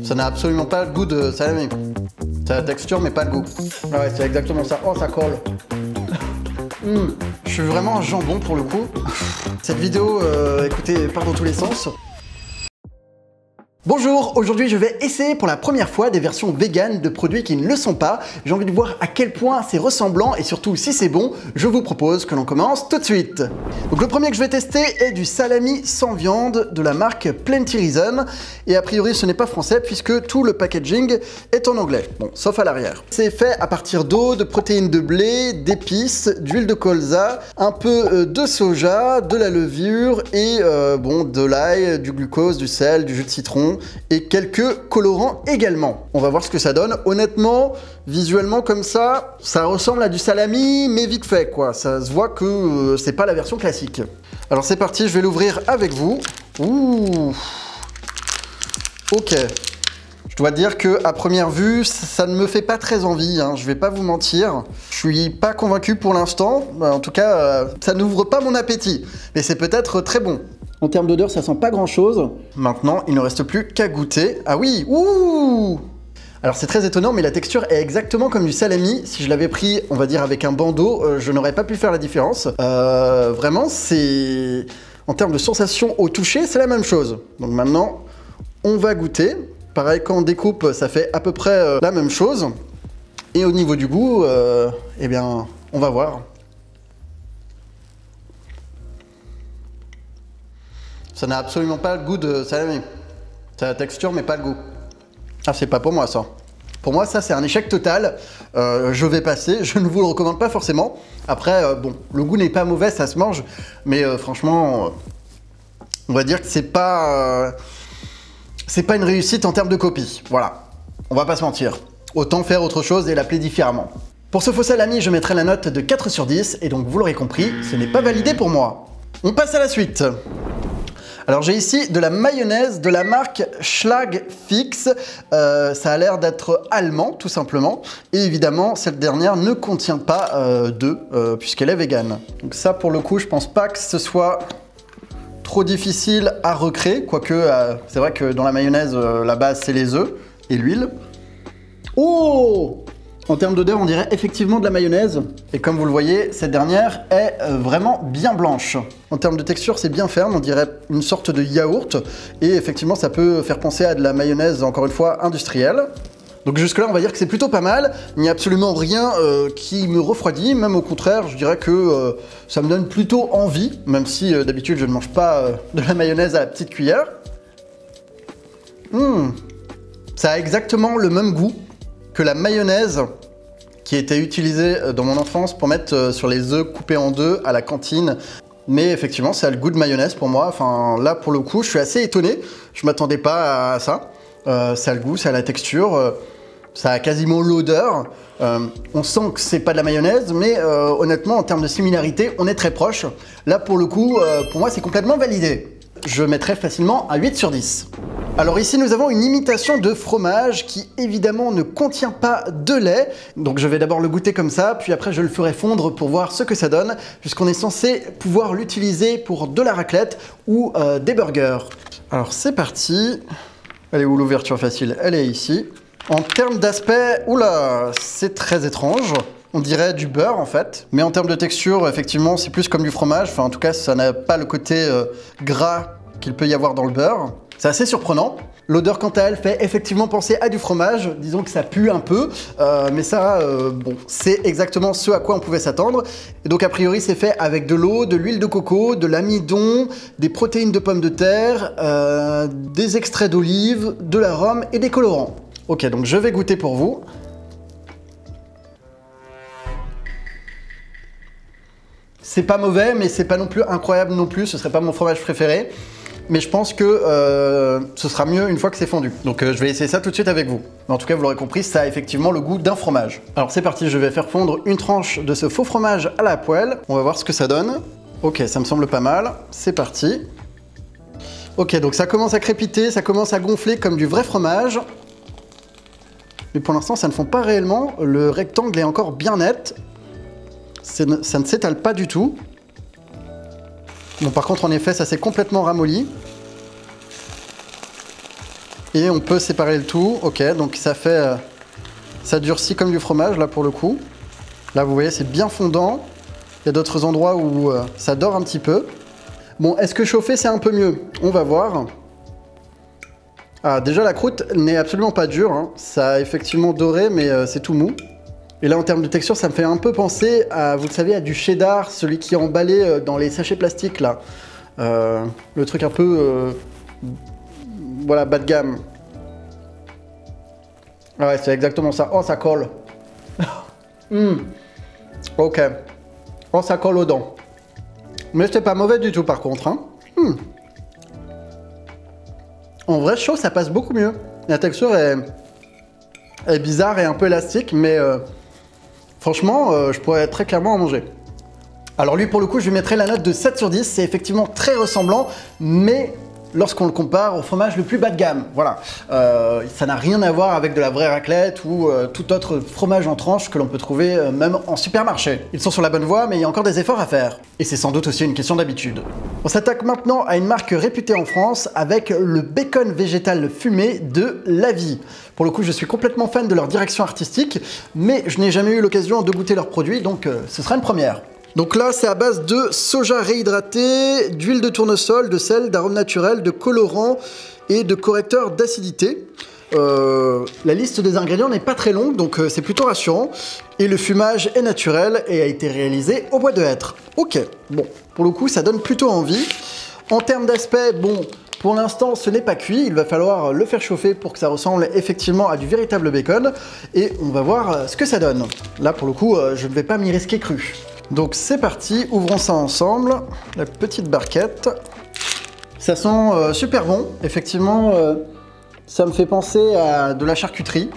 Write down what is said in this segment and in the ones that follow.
Ça n'a absolument pas le goût de salami. C'est la texture mais pas le goût. Ah ouais, c'est exactement ça. Oh, ça colle. Je suis vraiment un jambon pour le coup. Cette vidéo, écoutez, part dans tous les sens. Bonjour, aujourd'hui je vais essayer pour la première fois des versions véganes de produits qui ne le sont pas. J'ai envie de voir à quel point c'est ressemblant et surtout si c'est bon. Je vous propose que l'on commence tout de suite. Donc le premier que je vais tester est du salami sans viande de la marque Plenty Reason. Et a priori ce n'est pas français puisque tout le packaging est en anglais. Bon, sauf à l'arrière. C'est fait à partir d'eau, de protéines de blé, d'épices, d'huile de colza, un peu de soja, de la levure et bon, de l'ail, du glucose, du sel, du jus de citron. Et quelques colorants également. On va voir ce que ça donne. Honnêtement, visuellement comme ça ressemble à du salami, mais vite fait quoi. Ça se voit que c'est pas la version classique. Alors c'est parti, je vais l'ouvrir avec vous. Ouh. Ok. Je dois dire que à première vue, ça ne me fait pas très envie, hein. Je vais pas vous mentir. Je suis pas convaincu pour l'instant. En tout cas, ça n'ouvre pas mon appétit. Mais c'est peut-être très bon. En termes d'odeur, ça sent pas grand-chose. Maintenant, il ne reste plus qu'à goûter. Ah oui, ouh! Alors c'est très étonnant, mais la texture est exactement comme du salami. Si je l'avais pris, on va dire avec un bandeau, je n'aurais pas pu faire la différence. Vraiment, c'est... En termes de sensation au toucher, c'est la même chose. Donc maintenant, on va goûter. Pareil, quand on découpe, ça fait à peu près la même chose. Et au niveau du goût, eh bien, on va voir. Ça n'a absolument pas le goût de salami. C'est la texture, mais pas le goût. Ah, c'est pas pour moi, ça. Pour moi, ça, c'est un échec total. Je vais passer. Je ne vous le recommande pas forcément. Après, bon, le goût n'est pas mauvais, ça se mange. Mais franchement, on va dire que c'est pas une réussite en termes de copie. Voilà. On va pas se mentir. Autant faire autre chose et l'appeler différemment. Pour ce faux salami, je mettrai la note de 4 sur 10. Et donc, vous l'aurez compris, ce n'est pas validé pour moi. On passe à la suite. Alors j'ai ici de la mayonnaise de la marque Schlagfix, ça a l'air d'être allemand tout simplement, et évidemment cette dernière ne contient pas d'œufs puisqu'elle est végane. Donc ça pour le coup je pense pas que ce soit trop difficile à recréer, quoique c'est vrai que dans la mayonnaise la base c'est les œufs et l'huile. Oh! En termes d'odeur, on dirait effectivement de la mayonnaise. Et comme vous le voyez, cette dernière est vraiment bien blanche. En termes de texture, c'est bien ferme, on dirait une sorte de yaourt. Et effectivement, ça peut faire penser à de la mayonnaise, encore une fois, industrielle. Donc jusque-là, on va dire que c'est plutôt pas mal. Il n'y a absolument rien qui me refroidit. Même au contraire, je dirais que ça me donne plutôt envie. Même si d'habitude, je ne mange pas de la mayonnaise à la petite cuillère. Ça a exactement le même goût que la mayonnaise qui était utilisée dans mon enfance pour mettre sur les œufs coupés en deux à la cantine. Mais effectivement, ça a le goût de mayonnaise pour moi. Enfin, là, pour le coup, je suis assez étonné. Je m'attendais pas à ça. Ça a le goût, ça a la texture, ça a quasiment l'odeur. On sent que c'est pas de la mayonnaise, mais honnêtement, en termes de similarité, on est très proche. Là, pour le coup, pour moi, c'est complètement validé. Je mettrais facilement un 8 sur 10. Alors ici nous avons une imitation de fromage qui évidemment ne contient pas de lait. Donc je vais d'abord le goûter comme ça, puis après je le ferai fondre pour voir ce que ça donne, puisqu'on est censé pouvoir l'utiliser pour de la raclette ou des burgers. Alors c'est parti. Elle est où l'ouverture facile? Elle est ici. En termes d'aspect, oula, c'est très étrange. On dirait du beurre en fait, mais en termes de texture, effectivement, c'est plus comme du fromage. Enfin, en tout cas, ça n'a pas le côté gras qu'il peut y avoir dans le beurre. C'est assez surprenant. L'odeur, quant à elle, fait effectivement penser à du fromage. Disons que ça pue un peu, mais ça, bon, c'est exactement ce à quoi on pouvait s'attendre. Et donc, a priori, c'est fait avec de l'eau, de l'huile de coco, de l'amidon, des protéines de pommes de terre, des extraits d'olive, de l'arôme et des colorants. Ok, donc je vais goûter pour vous. C'est pas mauvais, mais c'est pas non plus incroyable non plus. Ce serait pas mon fromage préféré. Mais je pense que ce sera mieux une fois que c'est fondu. Donc je vais essayer ça tout de suite avec vous. Mais en tout cas, vous l'aurez compris, ça a effectivement le goût d'un fromage. Alors c'est parti, je vais faire fondre une tranche de ce faux fromage à la poêle. On va voir ce que ça donne. Ok, ça me semble pas mal. C'est parti. Ok, donc ça commence à crépiter, ça commence à gonfler comme du vrai fromage. Mais pour l'instant, ça ne fond pas réellement. Le rectangle est encore bien net. Ça ne s'étale pas du tout. Bon, par contre, en effet, ça s'est complètement ramolli. Et on peut séparer le tout. Ok, donc ça fait... ça durcit comme du fromage, là, pour le coup. Là, vous voyez, c'est bien fondant. Il y a d'autres endroits où ça dort un petit peu. Bon, est-ce que chauffer, c'est un peu mieux? On va voir. Ah, déjà, la croûte n'est absolument pas dure, hein. Ça a effectivement doré, mais c'est tout mou. Et là, en termes de texture, ça me fait un peu penser à, vous le savez, à du cheddar, celui qui est emballé dans les sachets plastiques, là. Le truc un peu... voilà, bas de gamme. Ah ouais, c'est exactement ça. Oh, ça colle. Ok. Oh, ça colle aux dents. Mais c'était pas mauvais du tout, par contre, hein. En vrai, chaud, ça passe beaucoup mieux. La texture est bizarre et un peu élastique, mais franchement, je pourrais très clairement en manger. Alors lui, pour le coup, je lui mettrai la note de 7 sur 10. C'est effectivement très ressemblant, mais lorsqu'on le compare au fromage le plus bas de gamme, voilà. Ça n'a rien à voir avec de la vraie raclette ou tout autre fromage en tranche que l'on peut trouver même en supermarché. Ils sont sur la bonne voie, mais il y a encore des efforts à faire. Et c'est sans doute aussi une question d'habitude. On s'attaque maintenant à une marque réputée en France avec le bacon végétal fumé de La Vie. Pour le coup, je suis complètement fan de leur direction artistique, mais je n'ai jamais eu l'occasion de goûter leurs produits, donc ce sera une première. Donc là, c'est à base de soja réhydraté, d'huile de tournesol, de sel, d'arômes naturels, de colorants et de correcteurs d'acidité. La liste des ingrédients n'est pas très longue, donc c'est plutôt rassurant. Et le fumage est naturel et a été réalisé au bois de hêtre. Ok, bon, pour le coup, ça donne plutôt envie. En termes d'aspect, bon, pour l'instant, ce n'est pas cuit. Il va falloir le faire chauffer pour que ça ressemble effectivement à du véritable bacon. Et on va voir ce que ça donne. Là, pour le coup, je ne vais pas m'y risquer cru. Donc c'est parti, ouvrons ça ensemble, la petite barquette. Ça sent super bon, effectivement, ça me fait penser à de la charcuterie,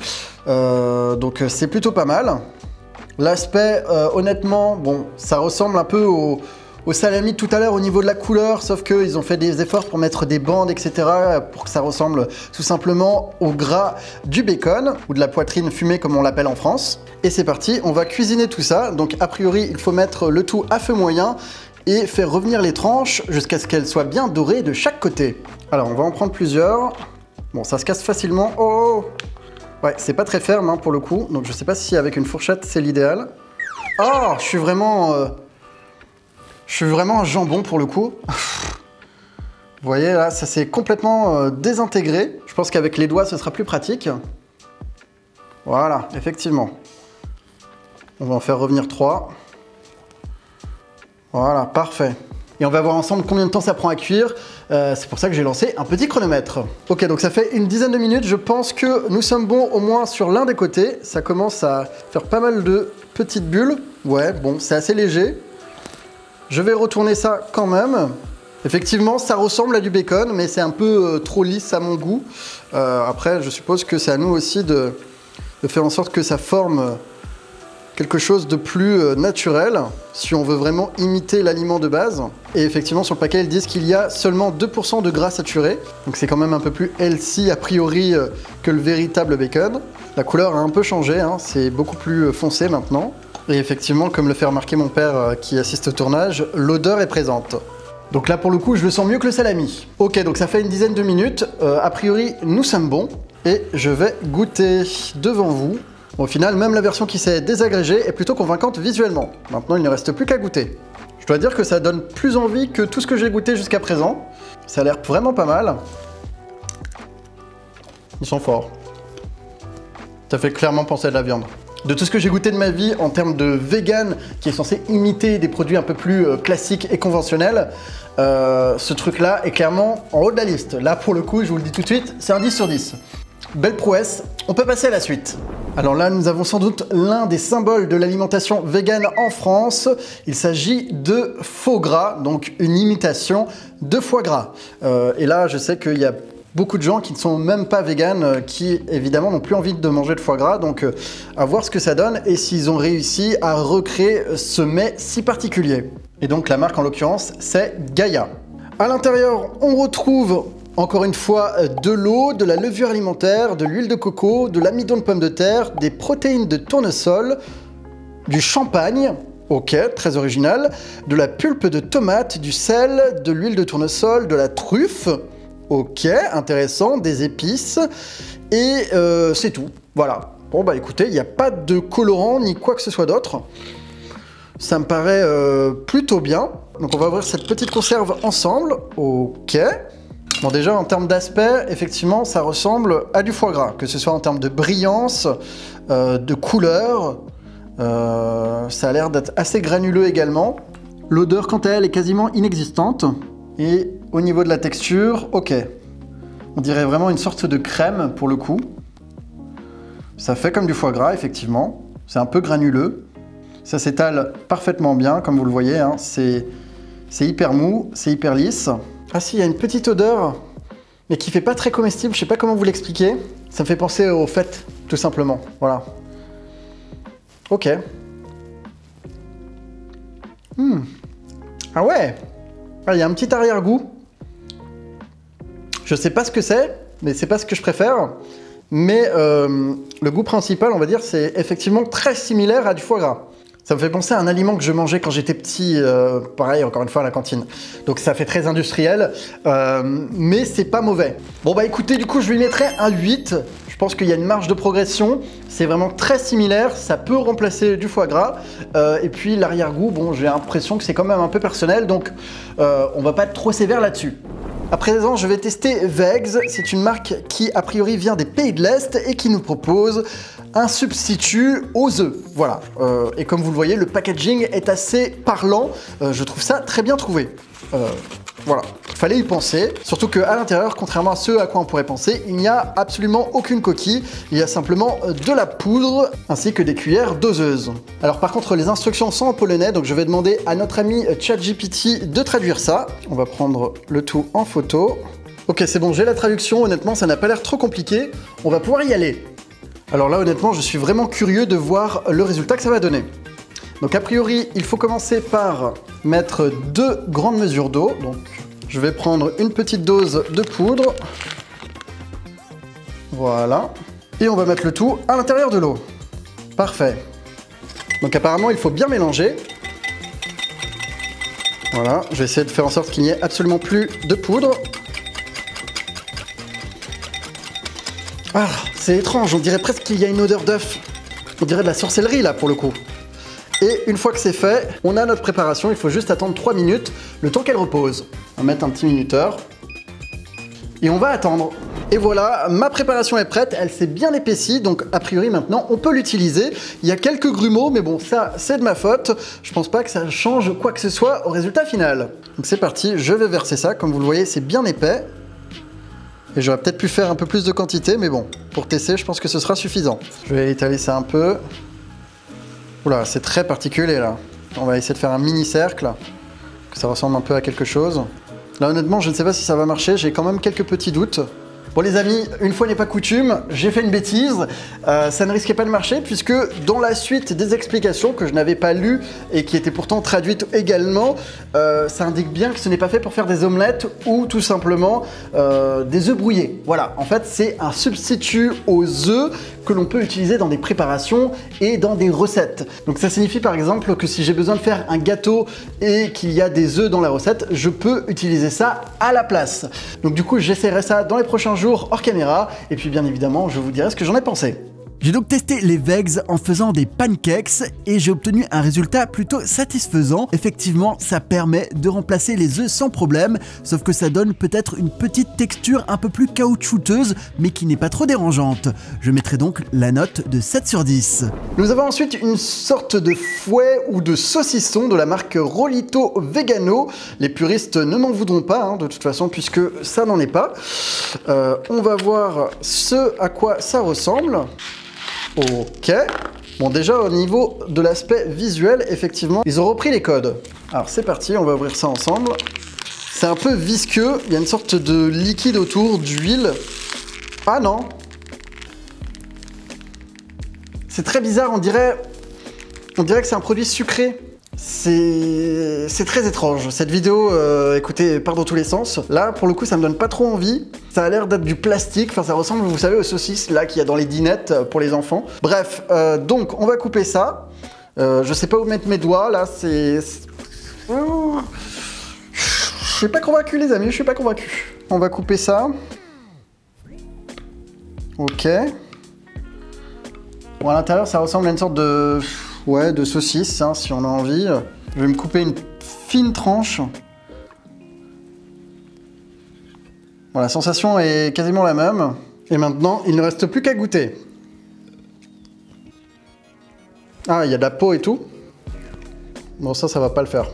donc c'est plutôt pas mal. L'aspect, honnêtement, bon, ça ressemble un peu au salami de tout à l'heure au niveau de la couleur, sauf qu'ils ont fait des efforts pour mettre des bandes, etc., pour que ça ressemble tout simplement au gras du bacon, ou de la poitrine fumée comme on l'appelle en France. Et c'est parti, on va cuisiner tout ça. Donc a priori, il faut mettre le tout à feu moyen et faire revenir les tranches jusqu'à ce qu'elles soient bien dorées de chaque côté. Alors on va en prendre plusieurs. Bon, ça se casse facilement. Oh! Ouais, c'est pas très ferme hein, pour le coup, donc je sais pas si avec une fourchette c'est l'idéal. Oh, je suis vraiment un jambon pour le coup. Vous voyez là, ça s'est complètement désintégré. Je pense qu'avec les doigts, ce sera plus pratique. Voilà, effectivement. On va en faire revenir 3. Voilà, parfait. Et on va voir ensemble combien de temps ça prend à cuire. C'est pour ça que j'ai lancé un petit chronomètre. Ok, donc ça fait une dizaine de minutes. Je pense que nous sommes bons au moins sur l'un des côtés. Ça commence à faire pas mal de petites bulles. Ouais, bon, c'est assez léger. Je vais retourner ça quand même. Effectivement, ça ressemble à du bacon, mais c'est un peu trop lisse à mon goût. Après, je suppose que c'est à nous aussi de faire en sorte que ça forme quelque chose de plus naturel, si on veut vraiment imiter l'aliment de base. Et effectivement, sur le paquet, ils disent qu'il y a seulement 2% de gras saturé. Donc c'est quand même un peu plus healthy a priori que le véritable bacon. La couleur a un peu changé, hein, c'est beaucoup plus foncé maintenant. Et effectivement, comme le fait remarquer mon père qui assiste au tournage, l'odeur est présente. Donc là, pour le coup, je le sens mieux que le salami. Ok, donc ça fait une dizaine de minutes. A priori, nous sommes bons. Et je vais goûter devant vous. Au final, même la version qui s'est désagrégée est plutôt convaincante visuellement. Maintenant, il ne reste plus qu'à goûter. Je dois dire que ça donne plus envie que tout ce que j'ai goûté jusqu'à présent. Ça a l'air vraiment pas mal. Ils sont forts. Ça fait clairement penser à de la viande. De tout ce que j'ai goûté de ma vie en termes de vegan, qui est censé imiter des produits un peu plus classiques et conventionnels, ce truc-là est clairement en haut de la liste. Là, pour le coup, je vous le dis tout de suite, c'est un 10 sur 10. Belle prouesse, on peut passer à la suite. Alors là, nous avons sans doute l'un des symboles de l'alimentation végane en France. Il s'agit de faux gras, donc une imitation de foie gras. Et là, je sais qu'il y a beaucoup de gens qui ne sont même pas véganes, qui évidemment n'ont plus envie de manger de foie gras, donc à voir ce que ça donne et s'ils ont réussi à recréer ce mets si particulier. Et donc la marque en l'occurrence, c'est Gaïa. À l'intérieur, on retrouve encore une fois de l'eau, de la levure alimentaire, de l'huile de coco, de l'amidon de pomme de terre, des protéines de tournesol, du champagne, ok, très original, de la pulpe de tomate, du sel, de l'huile de tournesol, de la truffe, Ok, intéressant, des épices. Et c'est tout, voilà. Bon bah écoutez, il n'y a pas de colorant ni quoi que ce soit d'autre. Ça me paraît plutôt bien. Donc on va ouvrir cette petite conserve ensemble. Ok. Bon déjà en termes d'aspect, effectivement ça ressemble à du foie gras. Que ce soit en termes de brillance, de couleur. Ça a l'air d'être assez granuleux également. L'odeur quant à elle est quasiment inexistante. Et au niveau de la texture, ok. On dirait vraiment une sorte de crème pour le coup. Ça fait comme du foie gras effectivement. C'est un peu granuleux. Ça s'étale parfaitement bien, comme vous le voyez, hein. C'est hyper mou, c'est hyper lisse. Ah si, il y a une petite odeur, mais qui fait pas très comestible, je sais pas comment vous l'expliquer. Ça me fait penser aux fêtes, tout simplement, voilà. Ok. Ah ouais. Ah, il y a un petit arrière-goût. Je sais pas ce que c'est, mais c'est pas ce que je préfère. Mais le goût principal, on va dire, c'est effectivement très similaire à du foie gras. Ça me fait penser à un aliment que je mangeais quand j'étais petit, pareil, encore une fois, à la cantine. Donc ça fait très industriel, mais c'est pas mauvais. Bon bah écoutez, du coup, je lui mettrai un 8. Je pense qu'il y a une marge de progression. C'est vraiment très similaire, ça peut remplacer du foie gras. Et puis l'arrière-goût, bon, j'ai l'impression que c'est quand même un peu personnel, donc on va pas être trop sévère là-dessus. À présent, je vais tester Vegz. C'est une marque qui, a priori, vient des pays de l'Est et qui nous propose un substitut aux œufs. Voilà. Et comme vous le voyez, le packaging est assez parlant. Je trouve ça très bien trouvé. Voilà. Il fallait y penser. Surtout qu'à l'intérieur, contrairement à ce à quoi on pourrait penser, il n'y a absolument aucune coquille. Il y a simplement de la poudre ainsi que des cuillères doseuses. Alors par contre, les instructions sont en polonais, donc je vais demander à notre ami ChatGPT de traduire ça. On va prendre le tout en photo. Ok, c'est bon, j'ai la traduction. Honnêtement, ça n'a pas l'air trop compliqué. On va pouvoir y aller. Alors là, honnêtement, je suis vraiment curieux de voir le résultat que ça va donner. Donc a priori, il faut commencer par mettre 2 grandes mesures d'eau. Donc je vais prendre une petite dose de poudre. Voilà. Et on va mettre le tout à l'intérieur de l'eau. Parfait. Donc apparemment, il faut bien mélanger. Voilà, je vais essayer de faire en sorte qu'il n'y ait absolument plus de poudre. Ah, c'est étrange, on dirait presque qu'il y a une odeur d'œuf. On dirait de la sorcellerie là pour le coup. Et une fois que c'est fait, on a notre préparation, il faut juste attendre 3 minutes, le temps qu'elle repose. On va mettre un petit minuteur. Et on va attendre. Et voilà, ma préparation est prête, elle s'est bien épaissie, donc a priori maintenant on peut l'utiliser. Il y a quelques grumeaux, mais bon ça c'est de ma faute. Je pense pas que ça change quoi que ce soit au résultat final. Donc c'est parti, je vais verser ça, comme vous le voyez c'est bien épais. Et j'aurais peut-être pu faire un peu plus de quantité, mais bon, pour tester je pense que ce sera suffisant. Je vais étaler ça un peu. Oula, c'est très particulier là. On va essayer de faire un mini cercle, que ça ressemble un peu à quelque chose. Là honnêtement, je ne sais pas si ça va marcher, j'ai quand même quelques petits doutes. Bon les amis, une fois n'est pas coutume, j'ai fait une bêtise, ça ne risquait pas de marcher puisque dans la suite des explications que je n'avais pas lues et qui étaient pourtant traduites également, ça indique bien que ce n'est pas fait pour faire des omelettes ou tout simplement des œufs brouillés. Voilà, en fait c'est un substitut aux œufs que l'on peut utiliser dans des préparations et dans des recettes. Donc ça signifie par exemple que si j'ai besoin de faire un gâteau et qu'il y a des œufs dans la recette, je peux utiliser ça à la place. Donc du coup j'essaierai ça dans les prochains jours hors caméra et puis bien évidemment je vous dirai ce que j'en ai pensé. J'ai donc testé les Vegz en faisant des pancakes et j'ai obtenu un résultat plutôt satisfaisant. Effectivement, ça permet de remplacer les œufs sans problème, sauf que ça donne peut-être une petite texture un peu plus caoutchouteuse, mais qui n'est pas trop dérangeante. Je mettrai donc la note de 7 sur 10. Nous avons ensuite une sorte de fouet ou de saucisson de la marque Rolito Vegano. Les puristes ne m'en voudront pas, hein, de toute façon, puisque ça n'en est pas. On va voir ce à quoi ça ressemble. Ok, bon déjà au niveau de l'aspect visuel, effectivement, ils ont repris les codes. Alors c'est parti, on va ouvrir ça ensemble. C'est un peu visqueux, il y a une sorte de liquide autour, d'huile. Ah non. C'est très bizarre, on dirait que c'est un produit sucré. C'est très étrange. Cette vidéo, écoutez, part dans tous les sens. Là, pour le coup, ça me donne pas trop envie. Ça a l'air d'être du plastique. Enfin, ça ressemble, vous savez, aux saucisses là qu'il y a dans les dinettes pour les enfants. Bref, donc, on va couper ça. Je sais pas où mettre mes doigts. Là, c'est... Je suis pas convaincu, les amis. Je suis pas convaincu. On va couper ça. Ok. Bon, à l'intérieur, ça ressemble à une sorte de... ouais, de saucisse, hein, si on a envie. Je vais me couper une fine tranche. Bon, la sensation est quasiment la même. Et maintenant, il ne reste plus qu'à goûter. Ah, il y a de la peau et tout. Bon, ça va pas le faire.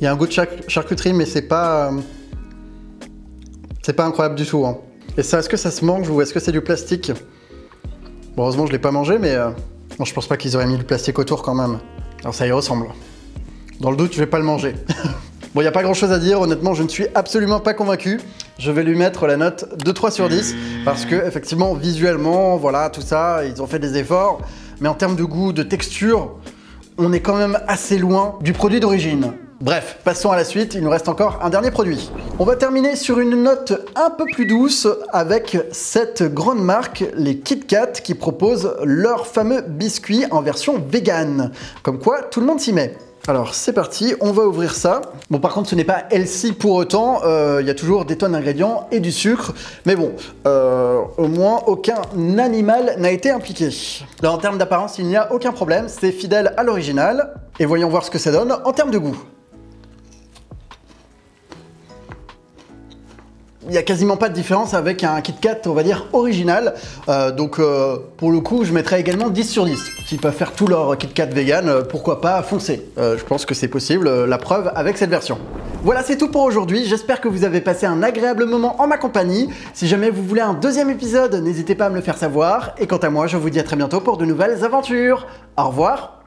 Il y a un goût de charcuterie, mais c'est pas incroyable du tout, hein. Et ça, est-ce que ça se mange ou est-ce que c'est du plastique? Bon, heureusement, je l'ai pas mangé, mais bon, je pense pas qu'ils auraient mis du plastique autour quand même. Alors ça y ressemble. Dans le doute, je vais pas le manger. Bon, il n'y a pas grand-chose à dire, honnêtement, je ne suis absolument pas convaincu. Je vais lui mettre la note de 3 sur 10, parce que, effectivement, visuellement, voilà, tout ça, ils ont fait des efforts. Mais en termes de goût, de texture, on est quand même assez loin du produit d'origine. Bref, passons à la suite, il nous reste encore un dernier produit. On va terminer sur une note un peu plus douce avec cette grande marque, les Kit Kat, qui proposent leur fameux biscuit en version vegan. Comme quoi, tout le monde s'y met. Alors c'est parti, on va ouvrir ça. Bon, par contre ce n'est pas healthy pour autant, il y a toujours des tonnes d'ingrédients et du sucre, mais bon, au moins aucun animal n'a été impliqué. Là en termes d'apparence il n'y a aucun problème, c'est fidèle à l'original, et voyons voir ce que ça donne en termes de goût. Il n'y a quasiment pas de différence avec un Kit Kat, on va dire, original. Donc, pour le coup, je mettrais également 10 sur 10. S'ils peuvent faire tout leur Kit Kat vegan, pourquoi pas foncer. Je pense que c'est possible, la preuve avec cette version. Voilà, c'est tout pour aujourd'hui. J'espère que vous avez passé un agréable moment en ma compagnie. Si jamais vous voulez un deuxième épisode, n'hésitez pas à me le faire savoir. Et quant à moi, je vous dis à très bientôt pour de nouvelles aventures. Au revoir!